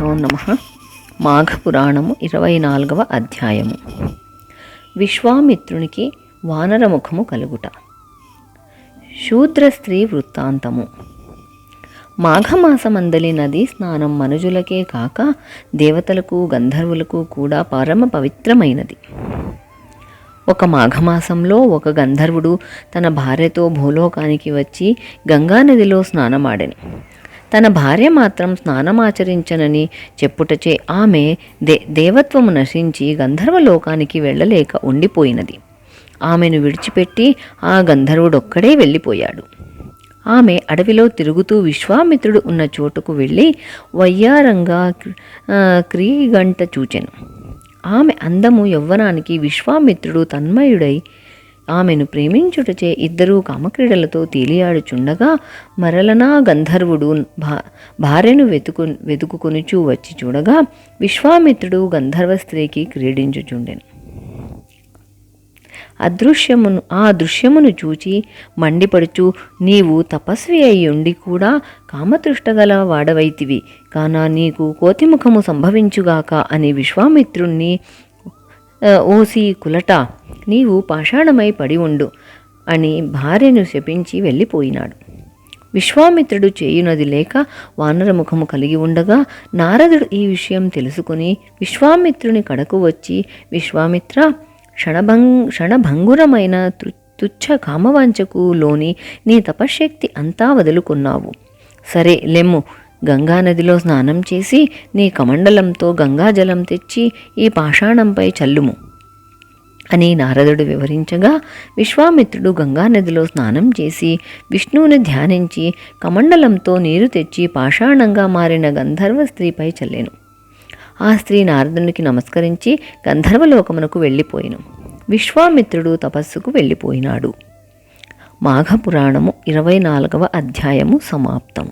శ్రీగురుభ్యో నమః. మాఘపురాణము 24వ అధ్యాయము. విశ్వామిత్రునికి వానరముఖము కలుగుట. శూద్ర స్త్రీ వృత్తాంతము. మాఘమాసమందలి నదీ స్నానం మనుజులకే కాక దేవతలకు గంధర్వులకు కూడా పరమ పవిత్రమైనది. ఒక మాఘమాసంలో ఒక గంధర్వుడు తన భార్యతో భూలోకానికి వచ్చి గంగానదిలో స్నానమాడెను. తన భార్య మాత్రం స్నానమాచరించనని చెప్పుటచే ఆమె దేవత్వము నశించి గంధర్వలోకానికి వెళ్ళలేక ఉండిపోయినది. ఆమెను విడిచిపెట్టి ఆ గంధర్వుడొక్కడే వెళ్ళిపోయాడు. ఆమె అడవిలో తిరుగుతూ విశ్వామిత్రుడు ఉన్న చోటుకు వెళ్ళి వయ్యారంగా క్రీగంట చూచెను. ఆమె అందము యవ్వనానికి విశ్వామిత్రుడు తన్మయుడై ఆమెను ప్రేమించుటచే ఇద్దరూ కామక్రీడలతో తేలియాడుచుండగా మరలనా గంధర్వుడు భార్యను వెతుకుకొనుచూ వచ్చి చూడగా విశ్వామిత్రుడు గంధర్వ స్త్రీకి క్రీడించుచుండెను. ఆ దృశ్యమును చూచి మండిపడుచు, నీవు తపస్వి అయ్యుండి కూడా కామతృష్టగల వాడవైతివి కాన నీకు కోతిముఖము సంభవించుగాక అని విశ్వామిత్రుణ్ణి, ఓసి కులట, నీవు పాషాణమై పడి ఉండు అని భార్యను శపించి వెళ్ళిపోయినాడు. విశ్వామిత్రుడు చేయునది లేక వానరముఖము కలిగి ఉండగా నారదుడు ఈ విషయం తెలుసుకుని విశ్వామిత్రుని కడకు వచ్చి, విశ్వామిత్ర, క్షణభంగురమైన తుచ్చ కామవాంఛకు లోని నీ తపశ్శక్తి అంతా వదులుకున్నావు. సరే లెమ్ము, గంగానదిలో స్నానం చేసి నీ కమండలంతో గంగాజలం తెచ్చి ఈ పాషాణంపై చల్లుము అని నారదుడు వివరించగా విశ్వామిత్రుడు గంగానదిలో స్నానం చేసి విష్ణువుని ధ్యానించి కమండలంతో నీరు తెచ్చి పాషాణంగా మారిన గంధర్వ స్త్రీపై చల్లెను. ఆ స్త్రీ నారదునికి నమస్కరించి గంధర్వలోకమునకు వెళ్ళిపోయిను. విశ్వామిత్రుడు తపస్సుకు వెళ్ళిపోయినాడు. మాఘపురాణము 24వ అధ్యాయము సమాప్తం.